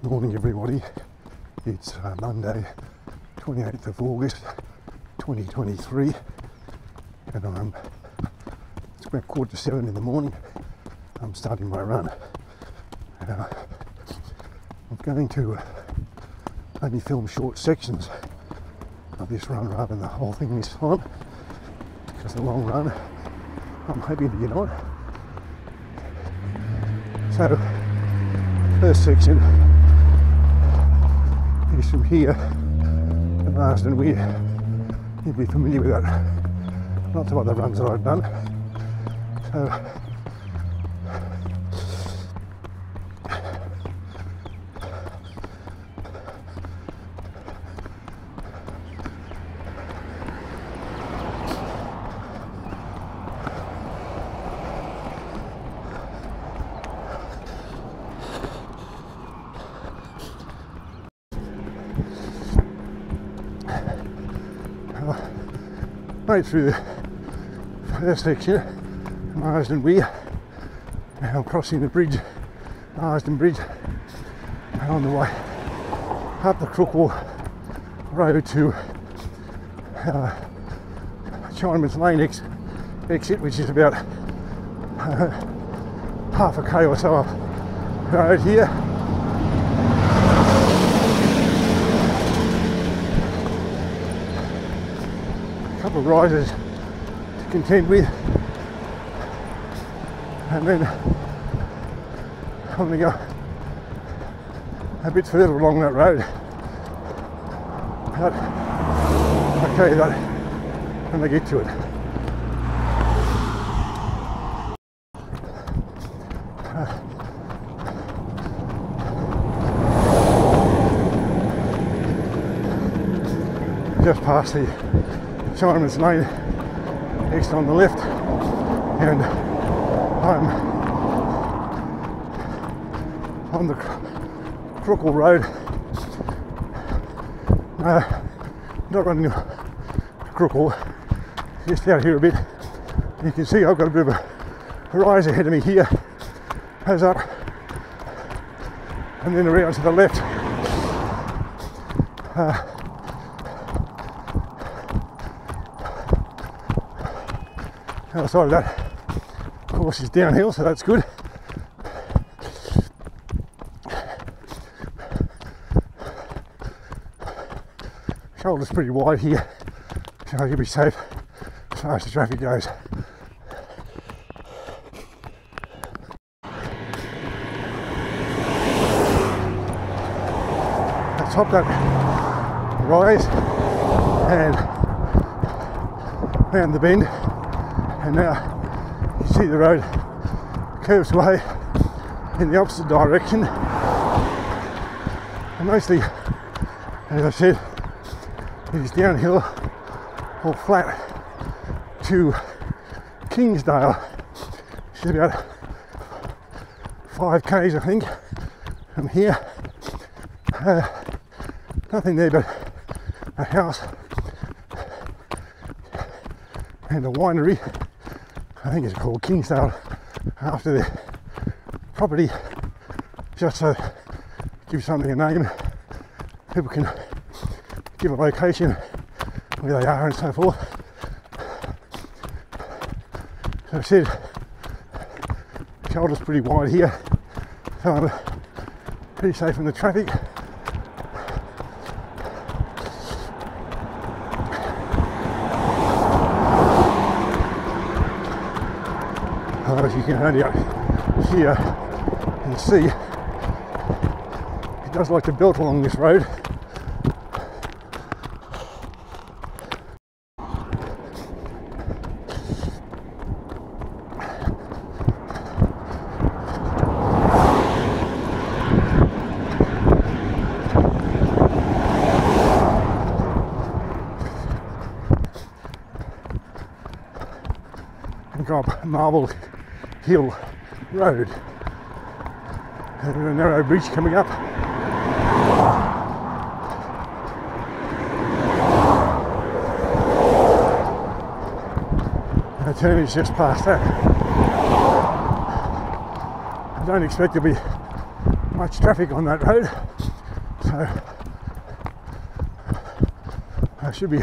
Morning everybody, it's Monday 28th of August 2023 and it's about 6:45 in the morning. I'm starting my run. I'm going to only film short sections of this run rather than the whole thing this time, because the long run I'm hoping to get on. So first section is from here to Marsden Weir. You'll be familiar with that. Lots of other runs that I've done. So right through the first section, Marsden Weir. Now I'm crossing the bridge, Marsden Bridge, and on the way up the Crookwell Road to Chinaman's Lane exit, which is about half a k or so up the road here. Couple of rises to contend with, and then I'm going to go a bit further along that road. But I'll tell you that when I get to it. Just past the Chinaman's Lane exit on the left, and I'm on the Crookwell Road. Not running to Crookwell, just out here a bit. You can see I've got a bit of a rise ahead of me here, goes up and then around to the left. Outside of that, of course, is downhill, so that's good. Shoulder's pretty wide here, so you'll be safe as far as the traffic goes. I top that rise and round the bend. And now you see the road curves away in the opposite direction. And mostly, as I said, it is downhill or flat to Kingsdale, which is about 5 k's I think from here. Nothing there but a house and a winery. I think it's called Kingsdale after the property, just to give something a name. People can give a location where they are and so forth. So I said, shoulder's pretty wide here, so I'm pretty safe from the traffic. As you can only hear and see, it does like to belt along this road. And go up Marble Hill Road. And a narrow bridge coming up. And the turn is just past that. I don't expect there to be much traffic on that road. So I should be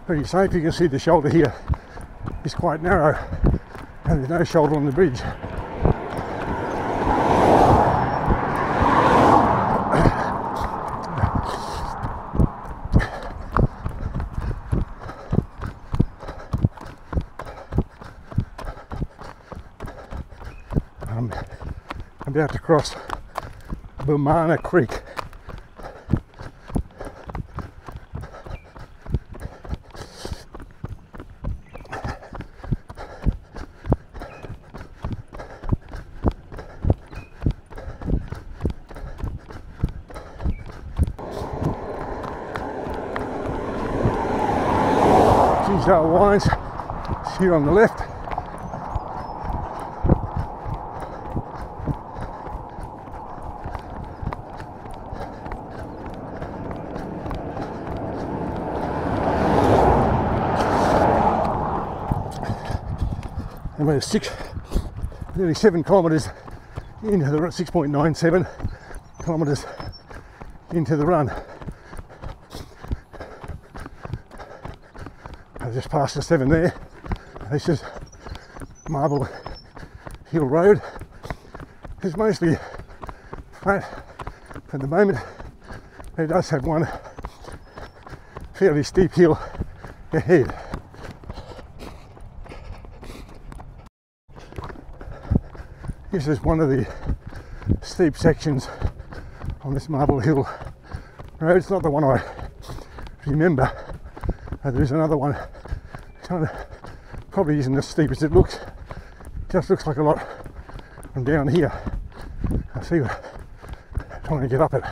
pretty safe. You can see the shoulder here is quite narrow and there's no shoulder on the bridge. I'm about to cross Bumana Creek. Kingsdale Wines here on the left. And we're nearly 7 kilometres into the 6.97 kilometres into the run. I just passed the 7 there. This is Marble Hill Road. It's mostly flat at the moment. It does have one fairly steep hill ahead. This is one of the steep sections on this Marble Hill Road. It's not the one I remember. There is another one, probably isn't as steep as it looks. It just looks like a lot from down here. I see what I'm trying to get up it.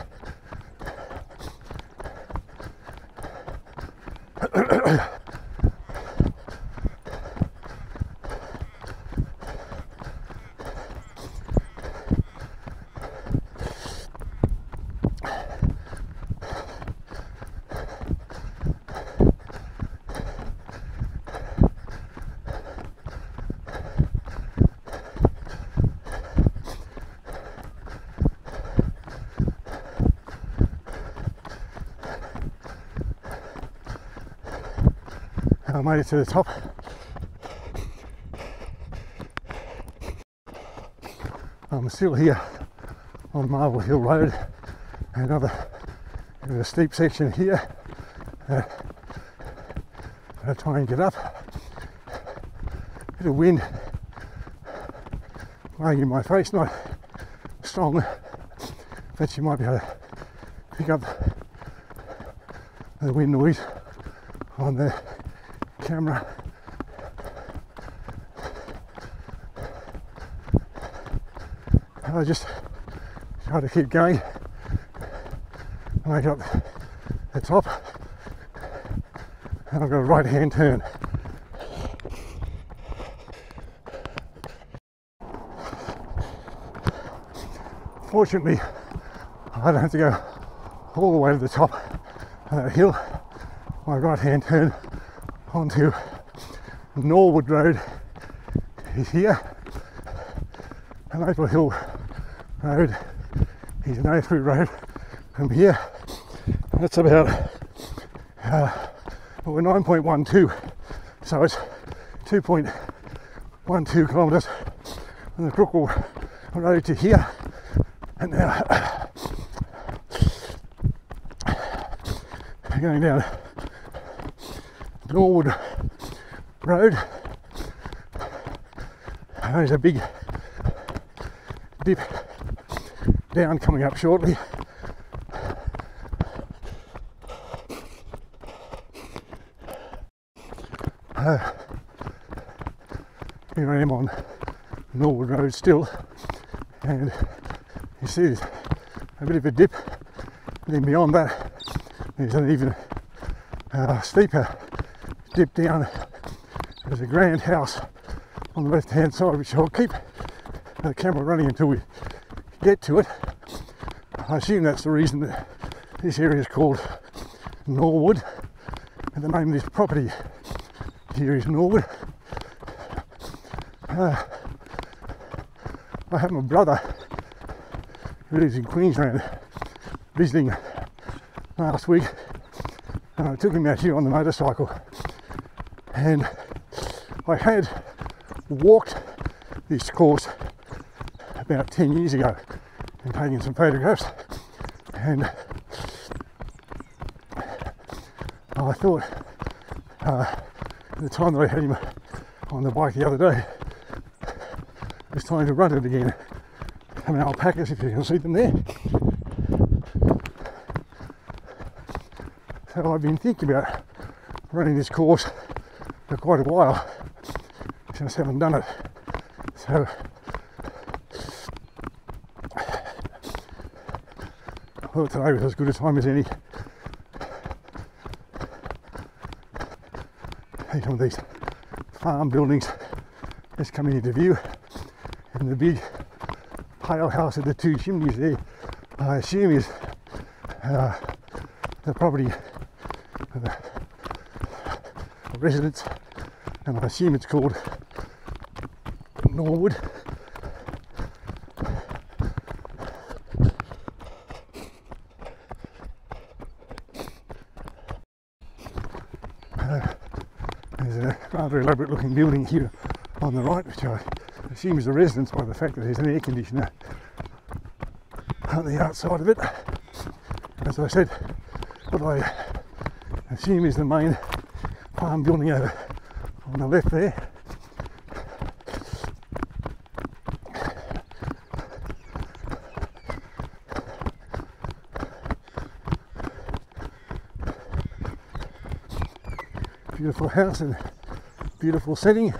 I made it to the top. I'm still here on Marble Hill Road. Another steep section here. I'll try and get up. Bit of wind blowing in my face, not strong, but you might be able to pick up the wind noise on the camera. I just try to keep going and make up the top, and I've got a right hand turn. Fortunately, I don't have to go all the way to the top of that hill. My right hand turn onto Norwood Road is here, and Maple Hill Road is an A-through road from here. That's about we're 9.12, so it's 2.12 kilometres from the Crookle Road to here. And now going down Norwood Road. There's a big dip down coming up shortly. Here I am on Norwood Road still, and you see there's a bit of a dip. Then beyond that there's an even steeper dip down. There's a grand house on the left hand side, which I'll keep the camera running until we get to it. I assume that's the reason that this area is called Norwood, and the name of this property here is Norwood. I have my brother who lives in Queensland visiting last week, and I took him out here on the motorcycle, and I had walked this course about 10 years ago and taken some photographs, and I thought at the time that I had him on the bike the other day, it was time to run it again. Some alpacas, if you can see them there. So I've been thinking about running this course for quite a while, just haven't done it. So I thought today was as good a time as any. Some of these farm buildings just coming into view, and the big pale house with the two chimneys there, I assume is the property of the residents, and I assume it's called Norwood. There's a rather elaborate looking building here on the right, which I assume is the residence by the fact that there's an air conditioner on the outside of it. As I said, what I assume is the main farm building over on the left there. Beautiful house and beautiful setting.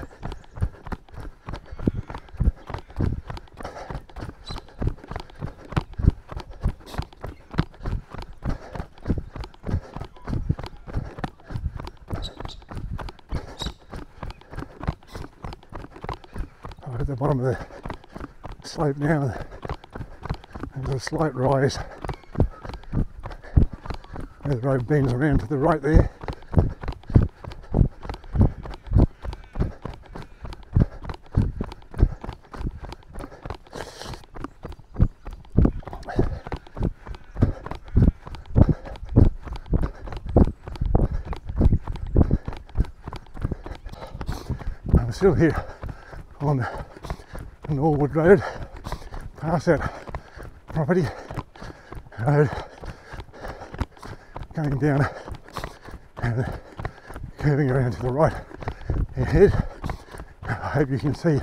I'm at the bottom of the slope now. There's a slight rise where the road bends around to the right there. I'm still here on Norwood Road, past that property road, going down and curving around to the right ahead. I hope you can see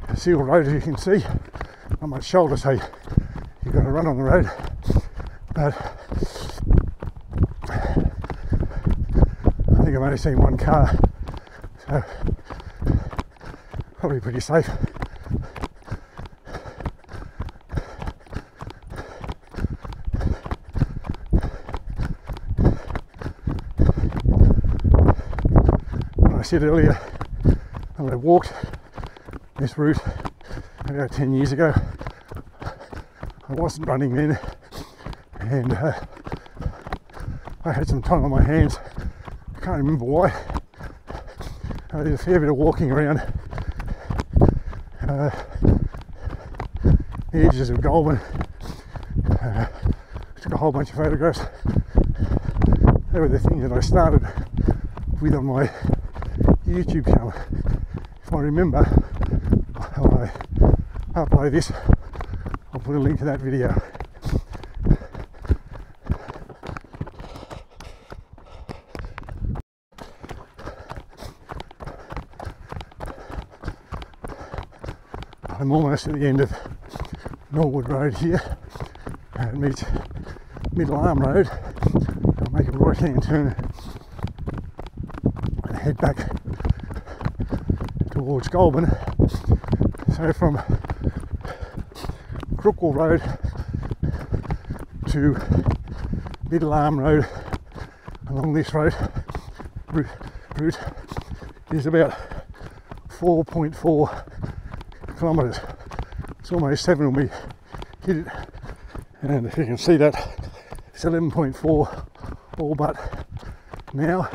the Seal Road, as you can see. Not much shoulder, so you've got to run on the road, but I think I've only seen one car, so probably pretty safe. When I said earlier that I walked this route about 10 years ago, I wasn't running then, and I had some time on my hands. I can't remember why. I did a fair bit of walking around the edges of Goulburn. Took a whole bunch of photographs. They were the things that I started with on my YouTube channel. If I remember, when I upload this, I'll put a link to that video. I'm almost at the end of Norwood Road here. It meets Middle Arm Road. I'll make a right hand turn and head back towards Goulburn. So from Crookwell Road to Middle Arm Road along this route is about 4.4 kilometres. It's almost 7 when we hit it, and if you can see that, it's 11.4 all but now.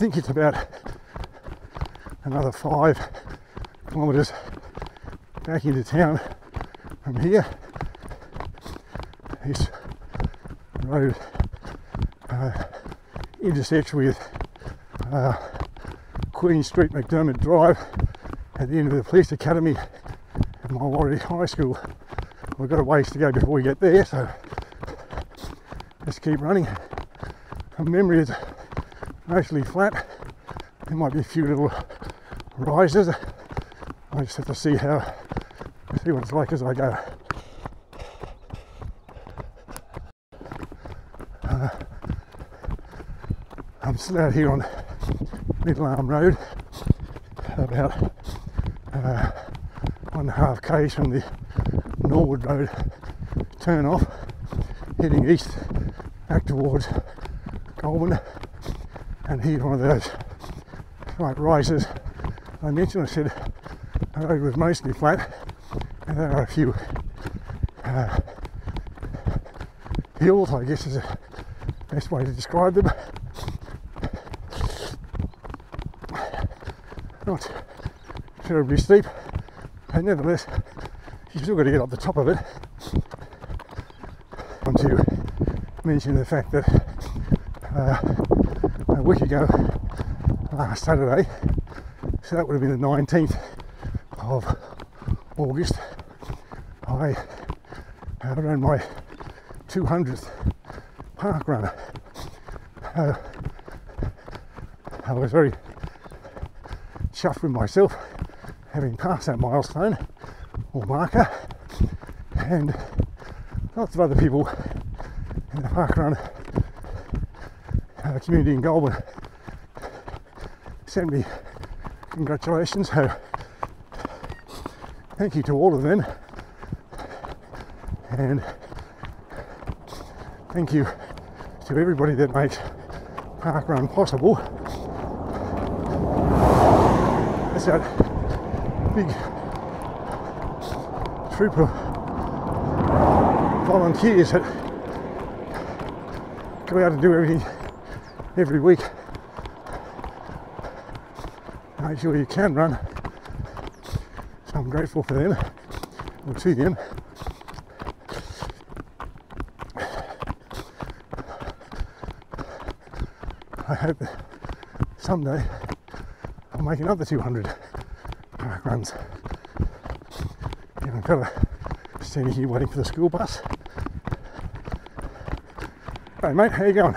think it's about another 5 kilometres back into town from here. This road intersects with Queen Street, McDermott Drive, at the end of the police academy at Mulwaree High School. We've got a ways to go before we get there, so let's keep running. From memory, it's mostly flat. There might be a few little rises. I just have to see what it's like as I go. I'm still out here on Middle Arm Road, about 1.5 k's from the Norwood Road turn off, heading east back towards Goulburn, and here's one of those slight rises I mentioned. I said the road was mostly flat, and there are a few hills, I guess is the best way to describe them. Not terribly steep, but nevertheless you've still got to get up the top of it. I want to mention the fact that a week ago, last Saturday, so that would have been the 19th of August, I ran my 200th park run. I was very chuffed with myself having passed that milestone or marker, and lots of other people in the parkrun community in Goulburn sent me congratulations, so thank you to all of them, and thank you to everybody that makes parkrun possible. That's that big troop of volunteers that go out and do everything every week. Make sure you can run. So I'm grateful for them, or to them. I hope that someday I'll make another 200 park runs. Young fella standing here waiting for the school bus. Hey mate, how you going?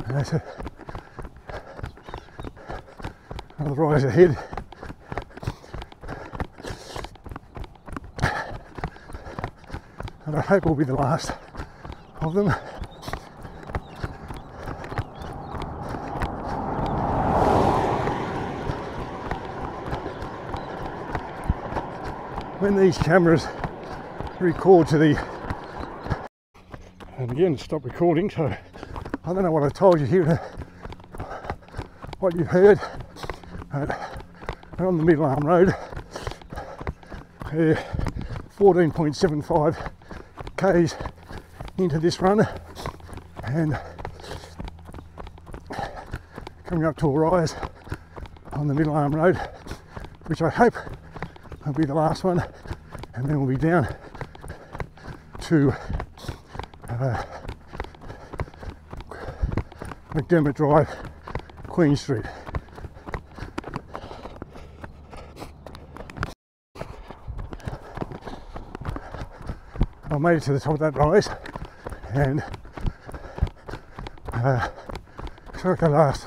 And that's another rise ahead. And I hope it will be the last of them. When these cameras record to the, and again stop recording, so I don't know what I told you here, what you've heard, but we're on the Middle Arm Road, 14.75 k's into this run, and coming up to a rise on the Middle Arm Road, which I hope will be the last one, and then we'll be down to McDermott Drive, Queen Street. I made it to the top of that rise, and it's like the last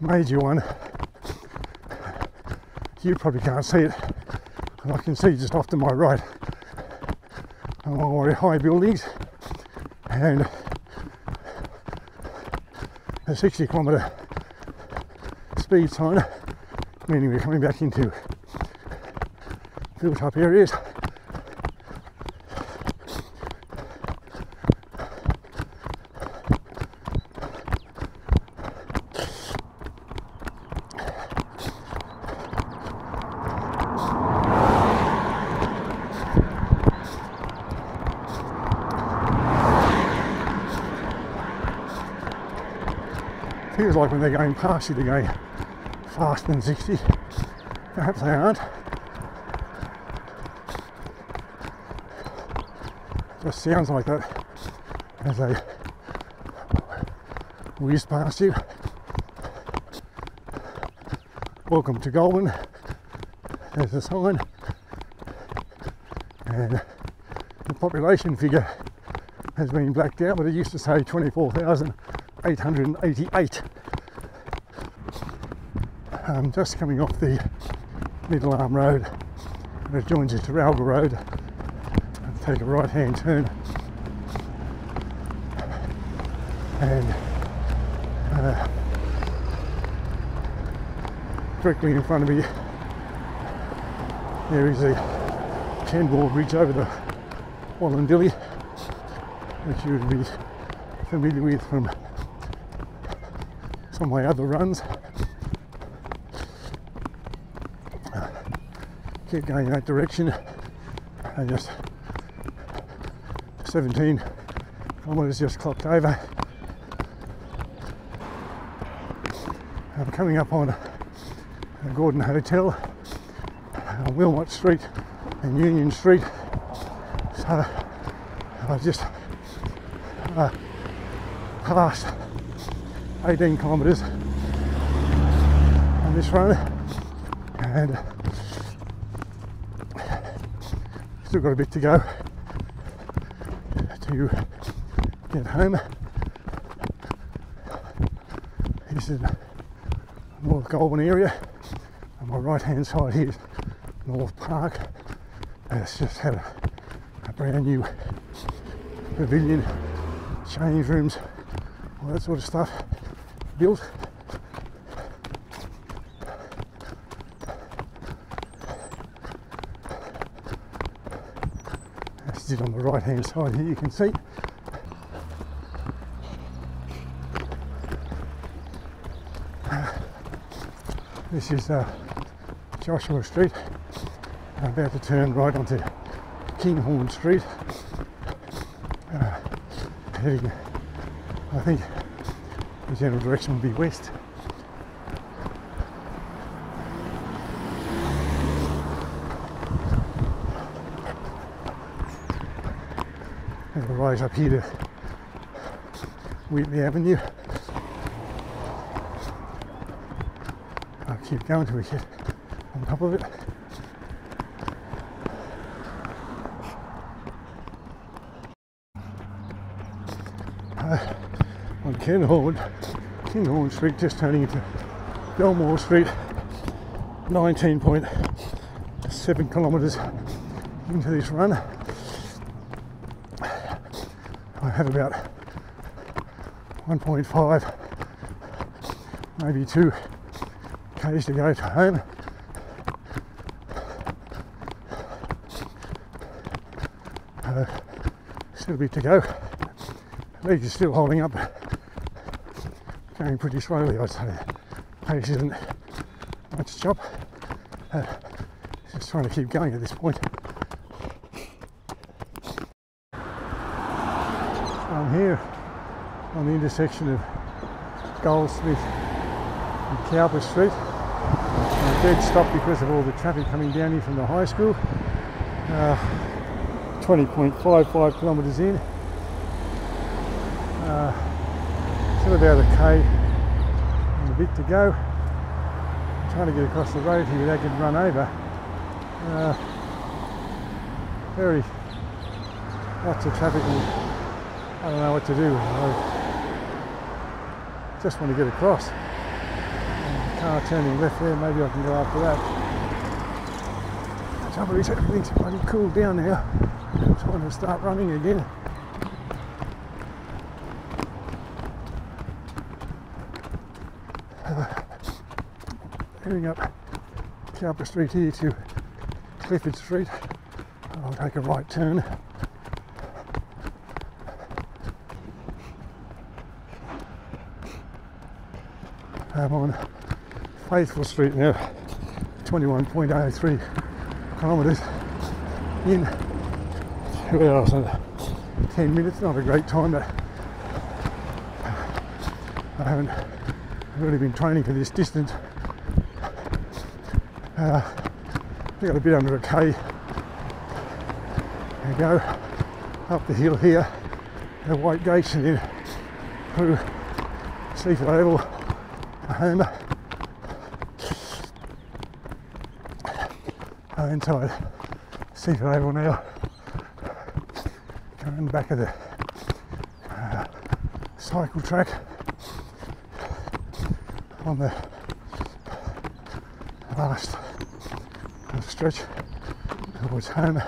major one. You probably can't see it, but I can see just off to my right Mulwaree high buildings and a 60-kilometre speed sign, meaning we're coming back into built up areas. feels like when they're going past you, they're going faster than 60. Perhaps they aren't. It just sounds like that as they whiz past you. Welcome to Goulburn. There's a sign. And the population figure has been blacked out, but it used to say 24,888. Just coming off the Middle Arm Road, and it joins the Trafalgar Road. I'll take a right hand turn, and directly in front of me there is a 10-board bridge over the Wallandilly, which you would be familiar with from some of my other runs. Keep going in that direction, and just 17 kilometres just clocked over. I'm coming up on the Gordon Hotel, Wilmot Street and Union Street, so I just passed 18 kilometres on this run, and still got a bit to go to get home. This is North Goulburn area. On my right hand side here is North Park. It's just had a brand new pavilion, change rooms, all that sort of stuff built. That's it on the right hand side here, you can see. This is Joshua Street. I'm about to turn right onto Kinghorn Street, heading, I think the general direction will be west. And we'll rise up here to Wheatley Avenue. I'll keep going till we get on top of it. On Kinghorn Street, just turning into Belmore Street, 19.7 kilometres into this run. I have about 1.5, maybe 2 k's to go to home. Still a bit to go. Legs are still holding up, going pretty slowly, I'd say. Pace isn't much chop. Just trying to keep going at this point. I'm here on the intersection of Goldsmith and Cowper Street. I'm dead stop because of all the traffic coming down here from the high school. 20.55 kilometres in. Still about a k and a bit to go. I'm trying to get across the road here without getting run over. Lots of traffic, and I don't know what to do. I just want to get across. And the car turning left there, maybe I can go after that. The trouble is everything's bloody cooled down now. I'm trying to start running again. Heading up Cowper Street here to Clifford Street. I'll take a right turn. I'm on Faithful Street now, 21.03 kilometres in, 2 hours and 10 minutes. Not a great time, but I haven't I've really been training for this distance. I got a bit under a K. There you go, up the hill here, the White Gates, and then through Seaford Oval, home, inside Seaford Oval now, going in the back of the cycle track on the last stretch towards home.